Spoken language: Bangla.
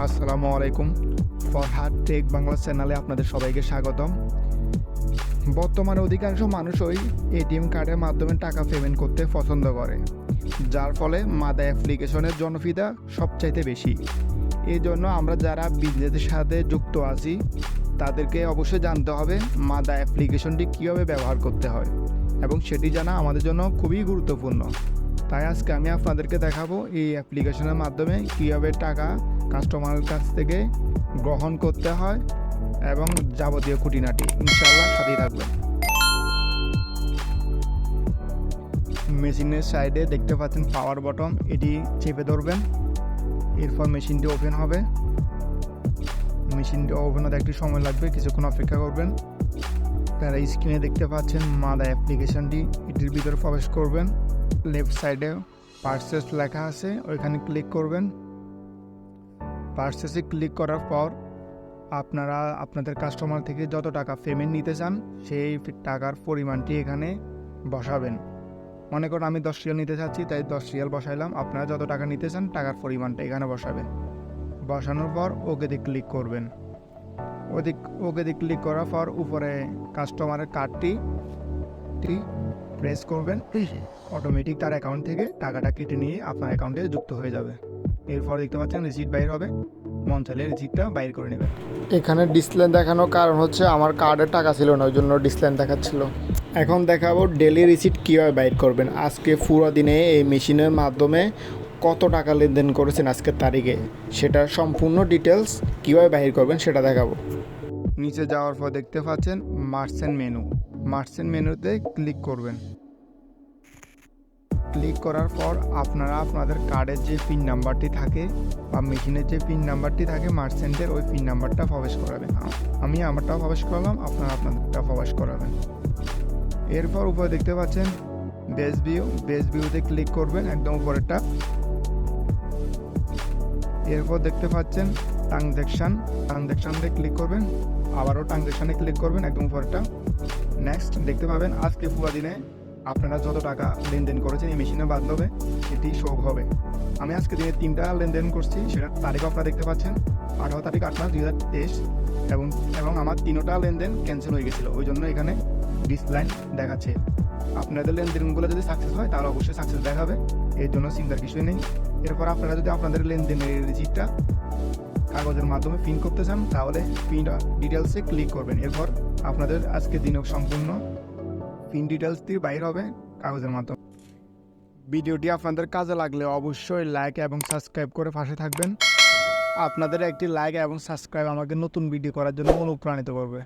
আসসালামু আলাইকুম। ফরহাদ টেক বাংলা চ্যানেলে আপনাদের সবাইকে স্বাগতম। বর্তমানে অধিকাংশ মানুষই এটিএম কার্ডের মাধ্যমে টাকা পেমেন্ট করতে পছন্দ করে, যার ফলে মাদা অ্যাপ্লিকেশনের জনপ্রিয়তা সবচাইতে বেশি। এই জন্য আমরা যারা বিজনেসের সাথে যুক্ত আছি তাদেরকে অবশ্যই জানতে হবে মাদা অ্যাপ্লিকেশনটি কীভাবে ব্যবহার করতে হয়, এবং সেটি জানা আমাদের জন্য খুবই গুরুত্বপূর্ণ। তাই আজকে আমি আপনাদেরকে দেখাবো এই অ্যাপ্লিকেশনের মাধ্যমে কীভাবে টাকা কাস্টমারের কাছ থেকে গ্রহণ করতে হয় এবং যাবতীয় খুঁটিনাটি। ইনশাআল্লাহ সাথেই থাকবেন। মেশিনের সাইডে দেখতে পাচ্ছেন পাওয়ার বটন, এটি চেপে ধরবেন, এরপর মেশিনটি ওপেন হবে। মেশিনটি ওপেন হতে একটু সময় লাগবে, কিছুক্ষণ অপেক্ষা করবেন। তারা স্ক্রিনে দেখতে পাচ্ছেন মাদা অ্যাপ্লিকেশনটি, এটির ভিতরে প্রবেশ করবেন। লেফট সাইডে পারচেস লেখা আছে, ওইখানে ক্লিক করবেন। পারচেসে ক্লিক করার পর আপনারা আপনাদের কাস্টমার থেকে যত টাকা পেমেন্ট নিতে চান সেই টাকার পরিমাণটি এখানে বসাবেন। মনে করুন আমি 10 রিয়াল নিতে চাচ্ছি, তাই 10 রিয়াল বসাইলাম। আপনারা যত টাকা নিতে চান টাকার পরিমাণটা এখানে বসাবেন। বসানোর পর ওকেতে ক্লিক করবেন। ওকেতে ক্লিক করার পর উপরে কাস্টমারের কার্ডটি প্রেস করবেন, অটোমেটিক তার অ্যাকাউন্ট থেকে টাকাটা কেটে নিয়ে আপনার অ্যাকাউন্টে যুক্ত হয়ে যাবে। এরপর দেখতে পাচ্ছেন রিসিট বাইর হবে, মন চাইলে রিসিটটা বাইর করে নেবেন। এখানে ডিসপ্লে দেখানোর কারণ হচ্ছে আমার কার্ডের টাকা ছিল না, ওই জন্য ডিসপ্লে দেখাচ্ছিল। এখন দেখাবো ডেলি রিসিট কীভাবে বাইর করবেন। আজকে পুরো দিনে এই মেশিনের মাধ্যমে কত টাকা লেনদেন করেছেন আজকের তারিখে, সেটার সম্পূর্ণ ডিটেলস কীভাবে বাইর করবেন সেটা দেখাবো। নিচে যাওয়ার পর দেখতে পাচ্ছেন মার্চেন্ট মেনু। মার্চেন্ট মেনুতে ক্লিক করবেন। ক্লিক করার পর আপনারা আপনাদের কার্ডের যে পিন নাম্বারটি থাকে বা মেশিনের যে পিন নাম্বারটি থাকে মার্চেন্টের, ওই পিন নাম্বারটা প্রবেশ করাবেন। আমি আমারটাও প্রবেশ করলাম, আপনারা আপনাদেরটা প্রবেশ করাবেন। এরপর উপরে দেখতে পাচ্ছেন বেস ভিউতে ক্লিক করবেন, একদম উপরেরটা। এরপর দেখতে পাচ্ছেন ট্রানজ্যাকশানে ক্লিক করবেন, আবারও ট্রানজ্যাকশানে ক্লিক করবেন, একদম উপরেরটা। নেক্সট দেখতে পাবেন আজকে পুরো দিনে আপনারা যত টাকা লেনদেন করেছেন এই মেশিনের মাধ্যমে সেটি শো হবে। আমি আজকে দিনে 3টা লেনদেন করছি, সেটার তারিখ আপনারা দেখতে পাচ্ছেন 18 তারিখ 8 মাস 2023, এবং আমার 3টা লেনদেন ক্যান্সেল হয়ে গেছিলো, ওই জন্য এখানে ডিসলাইন দেখাচ্ছে। আপনাদের লেনদেনগুলো যদি সাকসেস হয় তাহলে অবশ্যই সাকসেস দেখাবে, এর জন্য চিন্তার কিছুই নেই। এরপর আপনারা যদি আপনাদের লেনদেনের রিসিপ্টটা কাগজের মাধ্যমে প্রিন্ট করতে চান তাহলে প্রিন্ট ডিটেলসে ক্লিক করবেন। এরপর আপনাদের আজকে দিনের সম্পূর্ণ পিন ডিটেলস দিয়ে বাইর হবে কাগজের মাধ্যমে। ভিডিওটি আপনাদের কাজে লাগলে অবশ্যই লাইক এবং সাবস্ক্রাইব করে পাশে থাকবেন। আপনাদের একটি লাইক এবং সাবস্ক্রাইব আমাকে নতুন ভিডিও করার জন্য অনুপ্রাণিত করবে।